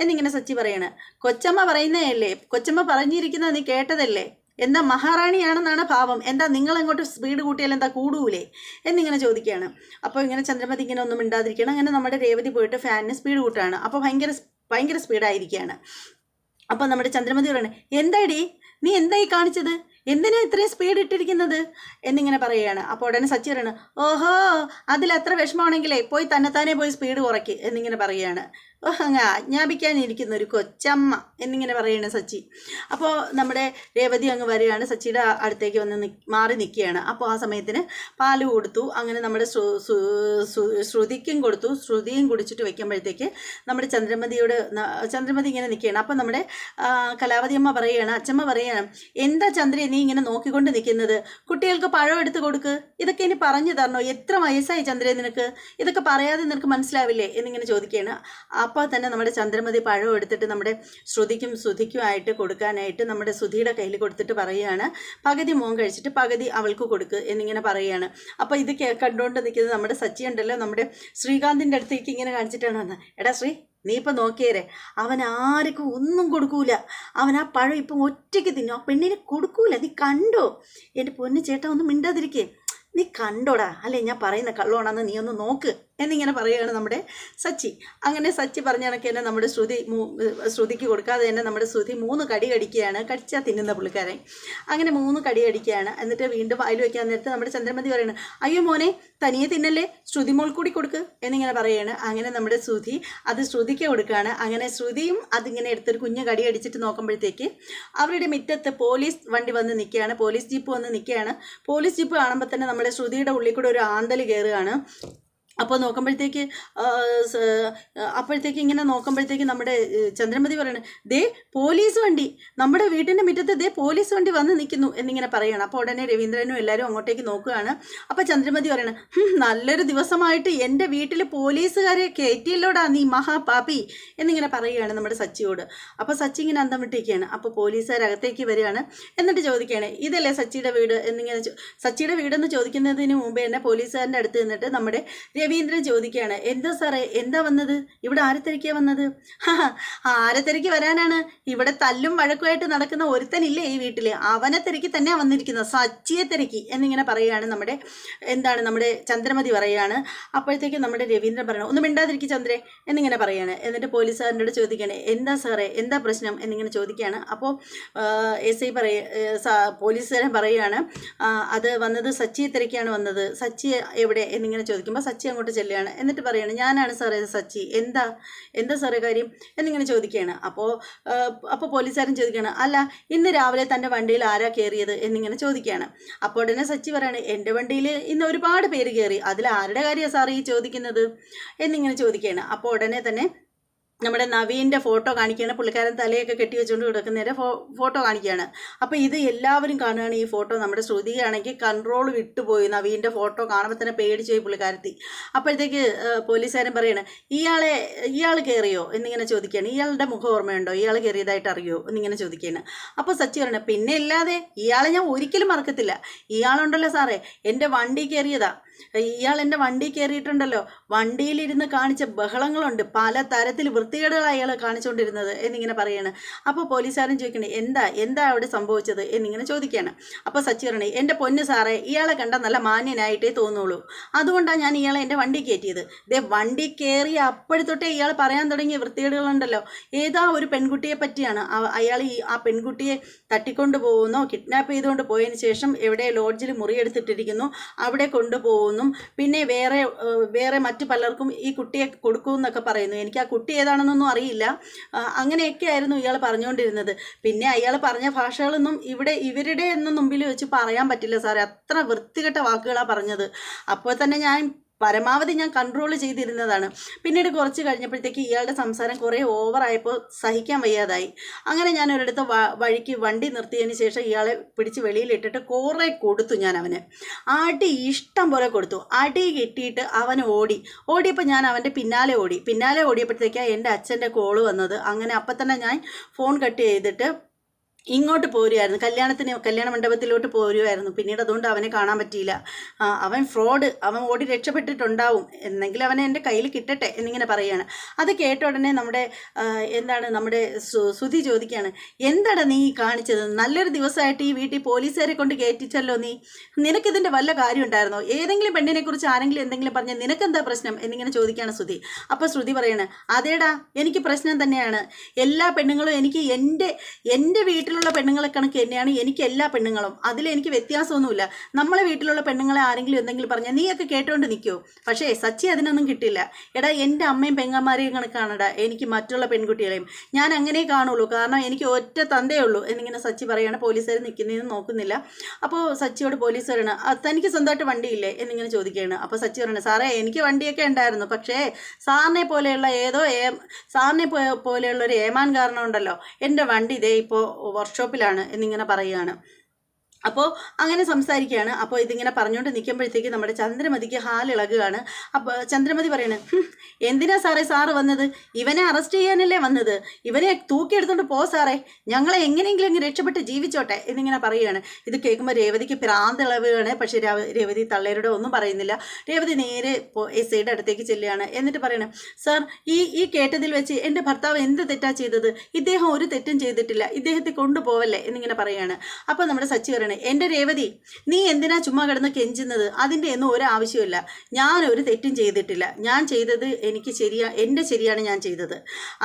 എന്നിങ്ങനെ സച്ചി പറയണം. കൊച്ചമ്മ പറയുന്നതല്ലേ, കൊച്ചമ്മ പറഞ്ഞിരിക്കുന്നത് നീ കേട്ടതല്ലേ, എന്താ മഹാറാണിയാണെന്നാണ് ഭാവം, എന്താ നിങ്ങളെങ്ങോട്ട് സ്പീഡ് കൂട്ടിയാൽ എന്താ കൂടൂലേ എന്നിങ്ങനെ ചോദിക്കുകയാണ്. അപ്പോൾ ഇങ്ങനെ ചന്ദ്രമതി ഇങ്ങനെ ഒന്നും മിണ്ടാതിരിക്കണം. അങ്ങനെ നമ്മുടെ രേവതി പോയിട്ട് ഫാനിന് സ്പീഡ് കൂട്ടുകയാണ്. അപ്പോൾ ഭയങ്കര സ്പീഡായിരിക്കുകയാണ്. അപ്പോൾ നമ്മുടെ ചന്ദ്രമതി പറയണേ, എന്താടി നീ എന്തായി കാണിച്ചത്, എന്തിനാ ഇത്രയും സ്പീഡ് ഇട്ടിരിക്കുന്നത് എന്നിങ്ങനെ പറയുകയാണ്. അപ്പോൾ ഉടനെ സച്ചി പറയണം, ഓഹോ അതിലത്ര വിഷമമാണെങ്കിലേ പോയി തന്നെത്താനെ പോയി സ്പീഡ് കുറയ്ക്ക് എന്നിങ്ങനെ പറയുകയാണ്. ഓഹ് അങ്ങ് ആജ്ഞാപിക്കാനിരിക്കുന്ന ഒരു കൊച്ചമ്മ എന്നിങ്ങനെ പറയുകയാണ് സച്ചി. അപ്പോൾ നമ്മുടെ രേവതി അങ്ങ് വരികയാണ്, സച്ചിയുടെ അടുത്തേക്ക് വന്ന് മാറി നിൽക്കുകയാണ്. അപ്പോൾ ആ സമയത്തിന് പാല് കൊടുത്തു. അങ്ങനെ നമ്മുടെ ശ്രുതിക്കും കൊടുത്തു. ശ്രുതിയും കുടിച്ചിട്ട് വയ്ക്കുമ്പോഴത്തേക്ക് നമ്മുടെ ചന്ദ്രമതി ഇങ്ങനെ നിൽക്കുകയാണ്. അപ്പോൾ നമ്മുടെ കലാവതി അമ്മ പറയുകയാണ്, അച്ചമ്മ പറയുകയാണ്, എന്താ ചന്ദ്ര നീ ഇങ്ങനെ നോക്കിക്കൊണ്ട് നിൽക്കുന്നത്, കുട്ടികൾക്ക് പഴം എടുത്ത് കൊടുക്ക്, ഇതൊക്കെ ഇനി പറഞ്ഞു തരണോ, എത്ര വയസ്സായി ചന്ദ്ര നിനക്ക്, ഇതൊക്കെ പറയാതെ നിനക്ക് മനസ്സിലാവില്ലേ എന്നിങ്ങനെ ചോദിക്കുകയാണ്. അപ്പോൾ തന്നെ നമ്മുടെ ചന്ദ്രമതി പഴം എടുത്തിട്ട് നമ്മുടെ ശ്രുതിക്കുമായിട്ട് കൊടുക്കാനായിട്ട് നമ്മുടെ സുധിയുടെ കയ്യിൽ കൊടുത്തിട്ട് പറയുകയാണ്, പകുതി മോൻ കഴിച്ചിട്ട് പകുതി അവൾക്ക് കൊടുക്ക് എന്നിങ്ങനെ പറയുകയാണ്. അപ്പോൾ ഇത് കണ്ടുകൊണ്ട് നിൽക്കുന്നത് നമ്മുടെ സച്ചി ഉണ്ടല്ലോ, നമ്മുടെ ശ്രീകാന്തിൻ്റെ അടുത്തേക്ക് ഇങ്ങനെ കാണിച്ചിട്ടാണ് വന്നത്, എടാ ശ്രീ നീ ഇപ്പം നോക്കിയേരെ, അവൻ ആർക്കും ഒന്നും കൊടുക്കൂല, അവൻ ആ പഴം ഇപ്പം ഒറ്റയ്ക്ക് തിന്നും, ആ പെണ്ണിനെ കൊടുക്കൂല, നീ കണ്ടോ, എൻ്റെ പൊന്നു ചേട്ടാ ഒന്നും മിണ്ടാതിരിക്കേ, നീ കണ്ടോടാ, അല്ലേ ഞാൻ പറയുന്ന കള്ളോണെന്ന് നീ ഒന്ന് നോക്ക് എന്നിങ്ങനെ പറയുകയാണ് നമ്മുടെ സച്ചി. അങ്ങനെ സച്ചി പറഞ്ഞ കണക്ക് തന്നെ നമ്മുടെ ശ്രുതിക്ക് കൊടുക്കാതെ തന്നെ നമ്മുടെ ശ്രുതി 3 കടി കടിക്കുകയാണ്, കടിച്ചാൽ തിന്നുന്ന പുള്ളിക്കാരൻ. അങ്ങനെ 3 കടി കടിക്കുകയാണ്. എന്നിട്ട് വീണ്ടും വായിൽ വയ്ക്കാൻ നേരത്ത് നമ്മുടെ ചന്ദ്രമതി പറയുന്നത്, അയ്യോ മോനെ തനിയെ തിന്നല്ലേ, ശ്രുതി മോൾ കൂടി കൊടുക്ക് എന്നിങ്ങനെ പറയുകയാണ്. അങ്ങനെ നമ്മുടെ ശ്രുതി അത് ശ്രുതിക്ക് കൊടുക്കുകയാണ്. അങ്ങനെ ശ്രുതിയും അതിങ്ങനെ എടുത്തൊരു കുഞ്ഞ് കടി അടിച്ചിട്ട് നോക്കുമ്പോഴത്തേക്ക് അവരുടെ മുറ്റത്ത് പോലീസ് വണ്ടി വന്ന് നിൽക്കുകയാണ്, പോലീസ് ജീപ്പ് വന്ന് നിൽക്കുകയാണ്. പോലീസ് ജീപ്പ് കാണുമ്പോൾ തന്നെ നമ്മുടെ ശ്രുതിയുടെ ഉള്ളിൽ കൂടെ ഒരു ആന്തൽ കയറുകയാണ്. അപ്പോൾ നോക്കുമ്പോഴത്തേക്ക് അപ്പോഴത്തേക്ക് ഇങ്ങനെ നോക്കുമ്പോഴത്തേക്ക് നമ്മുടെ ചന്ദ്രമതി പറയണേ, ദേ പോലീസ് വണ്ടി, നമ്മുടെ വീട്ടിൻ്റെ മുറ്റത്ത് ദേ പോലീസ് വണ്ടി വന്ന് നിൽക്കുന്നു എന്നിങ്ങനെ പറയുകയാണ്. അപ്പോൾ ഉടനെ രവീന്ദ്രനും എല്ലാവരും അങ്ങോട്ടേക്ക് നോക്കുകയാണ്. അപ്പോൾ ചന്ദ്രമതി പറയണേ, നല്ലൊരു ദിവസമായിട്ട് എൻ്റെ വീട്ടിൽ പോലീസുകാരെ കയറ്റിയല്ലോടാ നീ മഹാപാപി എന്നിങ്ങനെ പറയുകയാണ് നമ്മുടെ സച്ചിയോട്. അപ്പോൾ സച്ചി ഇങ്ങനെ അന്തം വിട്ടിരിക്കുകയാണ്. അപ്പോൾ പോലീസുകാരകത്തേക്ക് വരികയാണ്. എന്നിട്ട് ചോദിക്കുകയാണ്, ഇതല്ലേ സച്ചിയുടെ വീട് എന്നിങ്ങനെ. സച്ചിയുടെ വീടെന്ന് ചോദിക്കുന്നതിന് മുമ്പേ തന്നെ പോലീസുകാരൻ്റെ അടുത്ത് നിന്നിട്ട് നമ്മുടെ രവീന്ദ്രൻ ചോദിക്കുകയാണ്, എന്താ സാറേ, എന്താ വന്നത്, ഇവിടെ ആരെ തിരക്കിയാ വന്നത്? ആരെ തിരക്കി വരാനാണ്, ഇവിടെ തല്ലും വഴക്കുമായിട്ട് നടക്കുന്ന ഒരുത്തനില്ലേ ഈ വീട്ടിൽ, അവനെ തിരക്കി തന്നെയാണ് വന്നിരിക്കുന്നത്, സച്ചിയെ തിരക്കി എന്നിങ്ങനെ പറയുകയാണ് നമ്മുടെ ചന്ദ്രമതി പറയുകയാണ്. അപ്പോഴത്തേക്കും നമ്മുടെ രവീന്ദ്രൻ പറയണം, ഒന്നും മിണ്ടാതിരിക്കും ചന്ദ്രേ എന്നിങ്ങനെ പറയുകയാണ്. എന്നിട്ട് പോലീസുകാരനോട് ചോദിക്കുകയാണ്, എന്താ സാറേ, എന്താ പ്രശ്നം എന്നിങ്ങനെ ചോദിക്കുകയാണ്. അപ്പോൾ SI പോലീസുകാരൻ പറയുകയാണ്, അത് വന്നത് സച്ചിയെ തിരക്കിയാണ് വന്നത്, സച്ചി എവിടെ എന്നിങ്ങനെ ചോദിക്കുമ്പോൾ സച്ചി അങ്ങോട്ട് ചെല്ലുകയാണ്. എന്നിട്ട് പറയുകയാണ്, ഞാനാണ് സാറേ സച്ചി, എന്താ സാറേ കാര്യം എന്നിങ്ങനെ ചോദിക്കുകയാണ്. അപ്പോൾ പോലീസുകാരൻ ചോദിക്കുകയാണ്, അല്ല ഇന്ന് രാവിലെ തൻ്റെ വണ്ടിയിൽ ആരാ കയറിയത് എന്നിങ്ങനെ ചോദിക്കുകയാണ്. അപ്പോൾ ഉടനെ സച്ചി പറയാണ്, എൻ്റെ വണ്ടിയിൽ ഇന്ന് ഒരുപാട് പേര് കയറി, അതിൽ ആരുടെ കാര്യമാണ് സാർ ഈ ചോദിക്കുന്നത് എന്നിങ്ങനെ ചോദിക്കുകയാണ്. അപ്പോൾ ഉടനെ തന്നെ നമ്മുടെ നവീൻ്റെ ഫോട്ടോ കാണിക്കുകയാണ്. പുള്ളിക്കാരൻ തലയൊക്കെ കെട്ടി വെച്ചുകൊണ്ട് കിടക്കുന്നതിൻ്റെ ഫോട്ടോ കാണിക്കുകയാണ്. അപ്പോൾ ഇത് എല്ലാവരും കാണുകയാണ് ഈ ഫോട്ടോ. നമ്മുടെ ശ്രുതിയാണെങ്കിൽ കൺട്രോൾ വിട്ടുപോയി, നവീൻ്റെ ഫോട്ടോ കാണുമ്പോൾ തന്നെ പേടിച്ചു പോയി പുള്ളിക്കാരത്തി. അപ്പോഴത്തേക്ക് പോലീസുകാരൻ പറയണേ, ഇയാൾ കയറിയോ എന്നിങ്ങനെ ചോദിക്കുകയാണ്. ഇയാളുടെ മുഖം ഓർമ്മയുണ്ടോ, ഇയാൾ കയറിയതായിട്ട് അറിയോ എന്നിങ്ങനെ ചോദിക്കുകയാണ്. അപ്പോൾ സച്ചി പറയണേ, പിന്നെ ഇല്ലാതെ, ഇയാളെ ഞാൻ ഒരിക്കലും മറക്കത്തില്ല, ഇയാളുണ്ടല്ലോ സാറേ എൻ്റെ വണ്ടി കയറിയതാ, ഇയാൾ എൻ്റെ വണ്ടി കയറിയിട്ടുണ്ടല്ലോ, വണ്ടിയിലിരുന്ന് കാണിച്ച ബഹളങ്ങളുണ്ട്, പല തരത്തിൽ വൃത്തികേടുകളാണ് അയാൾ കാണിച്ചുകൊണ്ടിരുന്നത് എന്നിങ്ങനെ പറയാണ്. അപ്പോൾ പോലീസുകാരൻ ചോദിക്കണേ, എന്താ അവിടെ സംഭവിച്ചത് എന്നിങ്ങനെ ചോദിക്കുകയാണ്. അപ്പോൾ സച്ചി പറയണേ, എൻ്റെ പൊന്ന് സാറേ, ഇയാളെ കണ്ടാൽ നല്ല മാന്യനായിട്ടേ തോന്നുള്ളൂ, അതുകൊണ്ടാണ് ഞാൻ ഇയാളെ എൻ്റെ വണ്ടി കയറ്റിയത്. ഇതേ വണ്ടി കയറി അപ്പോഴത്തൊട്ടേ ഇയാൾ പറയാൻ തുടങ്ങിയ വൃത്തികേടുകളുണ്ടല്ലോ, ഏതാ ഒരു പെൺകുട്ടിയെ പറ്റിയാണ്. അയാൾ ആ പെൺകുട്ടിയെ തട്ടിക്കൊണ്ട് പോകുന്നു, കിഡ്നാപ്പ് ചെയ്തുകൊണ്ട് പോയതിന് ശേഷം എവിടെ ലോഡ്ജിൽ മുറിയെടുത്തിട്ടിരിക്കുന്നു, അവിടെ കൊണ്ടുപോകുന്നു, പിന്നെ വേറെ മറ്റു പലർക്കും ഈ കുട്ടിയെ കൊടുക്കുമെന്നൊക്കെ പറയുന്നു. എനിക്ക് ആ കുട്ടി ഏതാണെന്നൊന്നും അറിയില്ല. അങ്ങനെയൊക്കെ ആയിരുന്നു ഇയാൾ പറഞ്ഞുകൊണ്ടിരുന്നത്. പിന്നെ അയാൾ പറഞ്ഞ ഭാഷകളൊന്നും ഇവരുടെ ഒന്നും മുമ്പിൽ വെച്ച് പറയാൻ പറ്റില്ല സാറേ, അത്ര വൃത്തികെട്ട വാക്കുകളാണ് പറഞ്ഞത്. അപ്പോൾ തന്നെ പരമാവധി ഞാൻ കൺട്രോൾ ചെയ്തിരുന്നതാണ്. പിന്നീട് കുറച്ച് കഴിഞ്ഞപ്പോഴത്തേക്ക് ഇയാളുടെ സംസാരം കുറേ ഓവറായപ്പോൾ സഹിക്കാൻ വയ്യാതായി. അങ്ങനെ ഞാൻ ഒരിടത്ത് വഴിക്ക് വണ്ടി നിർത്തിയതിന് ശേഷം ഇയാളെ പിടിച്ച് വെളിയിലിട്ടിട്ട് കുറേ കൊടുത്തു. ഞാൻ അവന് ഇഷ്ടം പോലെ കൊടുത്തു. അടി കിട്ടിയിട്ട് അവൻ ഓടിയപ്പോൾ ഞാൻ അവൻ്റെ പിന്നാലെ ഓടിയപ്പോഴത്തേക്കാണ് എൻ്റെ അച്ഛൻ്റെ കോള് വന്നത്. അങ്ങനെ അപ്പം തന്നെ ഞാൻ ഫോൺ കട്ട് ചെയ്തിട്ട് ഇങ്ങോട്ട് പോരുമായിരുന്നു, കല്യാണ മണ്ഡപത്തിലോട്ട് പോരുമായിരുന്നു. പിന്നീട് അതുകൊണ്ട് അവനെ കാണാൻ പറ്റിയില്ല. അവൻ ഫ്രോഡ്, അവൻ ഓടി രക്ഷപ്പെട്ടിട്ടുണ്ടാവും, എന്നെങ്കിലും അവനെ എൻ്റെ കയ്യിൽ കിട്ടട്ടെ എന്നിങ്ങനെ പറയുകയാണ്. അത് കേട്ട ഉടനെ നമ്മുടെ സുധി ചോദിക്കുകയാണ്, എന്താടാ നീ കാണിച്ചത്, നല്ലൊരു ദിവസമായിട്ട് ഈ വീട്ടിൽ പോലീസുകാരെ കൊണ്ട് കയറ്റിച്ചല്ലോ, നിനക്കിതിൻ്റെ വല്ല കാര്യം ഉണ്ടായിരുന്നോ, ഏതെങ്കിലും പെണ്ണിനെ കുറിച്ച് ആരെങ്കിലും എന്തെങ്കിലും പറഞ്ഞാൽ നിനക്കെന്താ പ്രശ്നം എന്നിങ്ങനെ ചോദിക്കുകയാണ് സുധി. അപ്പോൾ ശ്രുതി പറയാണ്, അതേടാ എനിക്ക് പ്രശ്നം തന്നെയാണ്, എല്ലാ പെണ്ണുങ്ങളും എനിക്ക് എൻ്റെ വീട്ടിലുള്ള പെണ്ണുങ്ങളെ കണക്ക് തന്നെയാണ് എനിക്ക് എല്ലാ പെണ്ണുങ്ങളും, അതിലെനിക്ക് വ്യത്യാസമൊന്നുമില്ല. നമ്മളെ വീട്ടിലുള്ള പെണ്ണുങ്ങളെ ആരെങ്കിലും എന്തെങ്കിലും പറഞ്ഞാൽ നീയൊക്കെ കേട്ടോണ്ട് നിൽക്കുമോ? പക്ഷേ സച്ചി അതിനൊന്നും കിട്ടില്ല. എടാ എൻ്റെ അമ്മയും പെങ്ങന്മാരെയും കണക്കാണെടാ എനിക്ക് മറ്റുള്ള പെൺകുട്ടികളെയും, ഞാൻ അങ്ങനെ കാണുള്ളൂ, കാരണം എനിക്ക് ഒറ്റ തന്തയേ ഉള്ളൂ എന്നിങ്ങനെ സച്ചി പറയുകയാണ്. പോലീസുകാർ നിൽക്കുന്നതെന്ന് നോക്കുന്നില്ല. അപ്പോൾ സച്ചിയോട് പോലീസ് പറയണം, തനിക്ക് സ്വന്തമായിട്ട് വണ്ടിയില്ലേ എന്നിങ്ങനെ ചോദിക്കുകയാണ്. അപ്പോൾ സച്ചി പറയണം, സാറേ എനിക്ക് വണ്ടിയൊക്കെ ഉണ്ടായിരുന്നു, പക്ഷേ സാറിനെ പോലെയുള്ള ഒരു ഏമാൻ കാരണം ഉണ്ടല്ലോ എൻ്റെ വണ്ടി ഇതേ ഇപ്പോൾ വർക്ക്ഷോപ്പിലാണ് എന്നിങ്ങനെ പറയുകയാണ്. അപ്പോൾ അങ്ങനെ സംസാരിക്കുകയാണ്. അപ്പോൾ ഇതിങ്ങനെ പറഞ്ഞുകൊണ്ട് നിൽക്കുമ്പോഴത്തേക്ക് നമ്മുടെ ചന്ദ്രമതിക്ക് ഹാലിളകുകയാണ്. അപ്പോൾ ചന്ദ്രമതി പറയണേ, എന്തിനാ സാറേ സാറ് വന്നത്, ഇവനെ അറസ്റ്റ് ചെയ്യാനല്ലേ വന്നത്, ഇവനെ തൂക്കിയെടുത്തോണ്ട് പോ സാറേ, ഞങ്ങളെ എങ്ങനെയെങ്കിലും അങ്ങ് രക്ഷപ്പെട്ട് ജീവിച്ചോട്ടെ എന്നിങ്ങനെ പറയുകയാണ്. ഇത് കേൾക്കുമ്പോൾ രേവതിക്ക് ഭ്രാന്തിളവുകയാണ്. പക്ഷേ രേവതി തള്ളേരുടെ ഒന്നും പറയുന്നില്ല. രേവതി നേരെ SIയുടെ അടുത്തേക്ക് ചെല്ലുകയാണ്. എന്നിട്ട് പറയണം, സാർ ഈ കേട്ടതിൽ വെച്ച് എൻ്റെ ഭർത്താവ് എന്ത് തെറ്റാ ചെയ്തത്, ഇദ്ദേഹം ഒരു തെറ്റും ചെയ്തിട്ടില്ല, ഇദ്ദേഹത്തെ കൊണ്ടുപോവല്ലേ എന്നിങ്ങനെ പറയുകയാണ്. അപ്പോൾ നമ്മുടെ സച്ചി പറയണേ, എൻ്റെ രേവതി നീ എന്തിനാ ചുമ്മാ കിടന്ന് കെഞ്ചുന്നത്, അതിൻ്റെ ഒന്നും ഒരു ആവശ്യമില്ല, ഞാനൊരു തെറ്റും ചെയ്തിട്ടില്ല, ഞാൻ ചെയ്തത് എൻ്റെ ശരിയാണ് ഞാൻ ചെയ്തത്,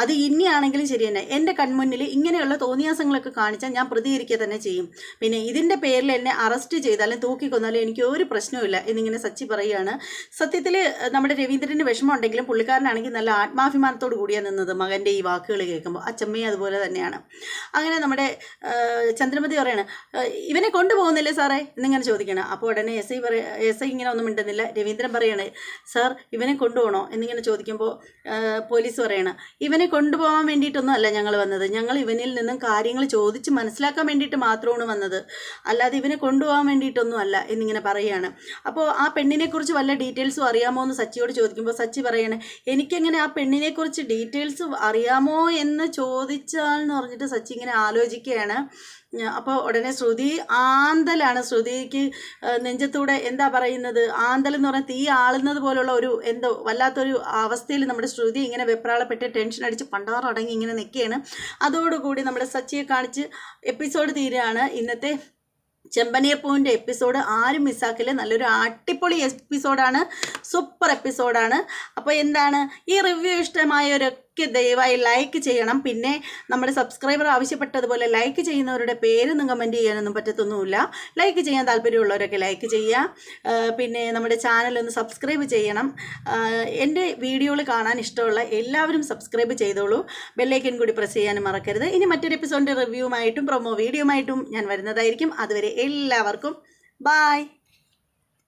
അത് ഇനിയാണെങ്കിലും ശരി തന്നെ, എൻ്റെ കൺമുന്നിൽ ഇങ്ങനെയുള്ള തോന്നിയാസങ്ങളൊക്കെ കാണിച്ചാൽ ഞാൻ പ്രതികരിക്കുക തന്നെ ചെയ്യും, പിന്നെ ഇതിൻ്റെ പേരിൽ എന്നെ അറസ്റ്റ് ചെയ്താലും തൂക്കിക്കൊന്നാലും എനിക്ക് ഒരു പ്രശ്നവുമില്ല എന്നിങ്ങനെ സച്ചി പറയുകയാണ്. സത്യത്തിൽ നമ്മുടെ രവീന്ദ്രന് വിഷമം ഉണ്ടെങ്കിലും പുള്ളിക്കാരനാണെങ്കിൽ നല്ല ആത്മാഭിമാനത്തോടു കൂടിയാണ് നിന്നത് മകൻ്റെ ഈ വാക്കുകൾ കേൾക്കുമ്പോൾ. അച്ചമ്മയും അതുപോലെ തന്നെയാണ്. അങ്ങനെ നമ്മുടെ ചന്ദ്രമതി പറയാണ്, ഇവനെ കൊണ്ടുപോകുന്നില്ലേ സാറേ എന്നിങ്ങനെ ചോദിക്കണം. അപ്പോൾ ഉടനെ എസ് ഐ ഇങ്ങനെ ഒന്നും മിണ്ടുന്നില്ല. രവീന്ദ്രൻ പറയാണ്, സാർ ഇവനെ കൊണ്ടുപോകണോ എന്നിങ്ങനെ ചോദിക്കുമ്പോൾ പോലീസ് പറയണം, ഇവനെ കൊണ്ടുപോകാൻ വേണ്ടിയിട്ടൊന്നും അല്ല ഞങ്ങൾ വന്നത്, ഞങ്ങൾ ഇവനിൽ നിന്നും കാര്യങ്ങൾ ചോദിച്ച് മനസ്സിലാക്കാൻ വേണ്ടിയിട്ട് മാത്രമാണ് വന്നത്, അല്ലാതെ ഇവനെ കൊണ്ടുപോകാൻ വേണ്ടിയിട്ടൊന്നും അല്ല എന്നിങ്ങനെ പറയുകയാണ്. അപ്പോൾ ആ പെണ്ണിനെക്കുറിച്ച് വല്ല ഡീറ്റെയിൽസും അറിയാമോ എന്ന് സച്ചിയോട് ചോദിക്കുമ്പോൾ സച്ചി പറയണേ, എനിക്കെങ്ങനെ ആ പെണ്ണിനെക്കുറിച്ച് ഡീറ്റെയിൽസ് അറിയാമോ എന്ന് ചോദിച്ചാൽ എന്ന് പറഞ്ഞിട്ട് സച്ചി ഇങ്ങനെ ആലോചിക്കുകയാണ്. അപ്പോൾ ഉടനെ ശ്രുതി ആന്തലാണ്. ശ്രുതിക്ക് നെഞ്ചത്തൂടെ എന്താ പറയുന്നത്, ആന്തൽ എന്ന് പറഞ്ഞാൽ തീ ആളുന്നത് പോലുള്ള ഒരു എന്തോ വല്ലാത്തൊരു അവസ്ഥയിൽ നമ്മുടെ ശ്രുതി ഇങ്ങനെ വെപ്രാളപ്പെട്ട് ടെൻഷൻ അടിച്ച് പണ്ടാറടങ്ങി ഇങ്ങനെ നിൽക്കുകയാണ്. അതോടുകൂടി നമ്മുടെ സച്ചിയെ കാണിച്ച് എപ്പിസോഡ് തീരുകയാണ്. ഇന്നത്തെ ചെമ്പനീർ പൂവിൻ്റെ എപ്പിസോഡ് ആരും മിസ്സാക്കില്ല. നല്ലൊരു അടിപൊളി എപ്പിസോഡാണ്, സൂപ്പർ എപ്പിസോഡാണ്. അപ്പോൾ എന്താണ്, ഈ റിവ്യൂ ഇഷ്ടമായവരൊക്കെ ദയവായി ലൈക്ക് ചെയ്യണം. പിന്നെ നമ്മുടെ സബ്സ്ക്രൈബർ ആവശ്യപ്പെട്ടതുപോലെ ലൈക്ക് ചെയ്യുന്നവരുടെ പേരൊന്നും കമൻറ്റ് ചെയ്യാനൊന്നും പറ്റത്തൊന്നുമില്ല. ലൈക്ക് ചെയ്യാൻ താല്പര്യമുള്ളവരൊക്കെ ലൈക്ക് ചെയ്യുക. പിന്നെ നമ്മുടെ ചാനലൊന്ന് സബ്സ്ക്രൈബ് ചെയ്യണം. എൻ്റെ വീഡിയോകൾ കാണാൻ ഇഷ്ടമുള്ള എല്ലാവരും സബ്സ്ക്രൈബ് ചെയ്തോളൂ. ബെല്ലൈക്കൻ കൂടി പ്രസ് ചെയ്യാനും മറക്കരുത്. ഇനി മറ്റൊരു എപ്പിസോഡിൻ്റെ റിവ്യൂമായിട്ടും പ്രൊമോ വീഡിയോയുമായിട്ടും ഞാൻ വരുന്നതായിരിക്കും. അതുവരെ എല്ലാവർക്കും ബായ്.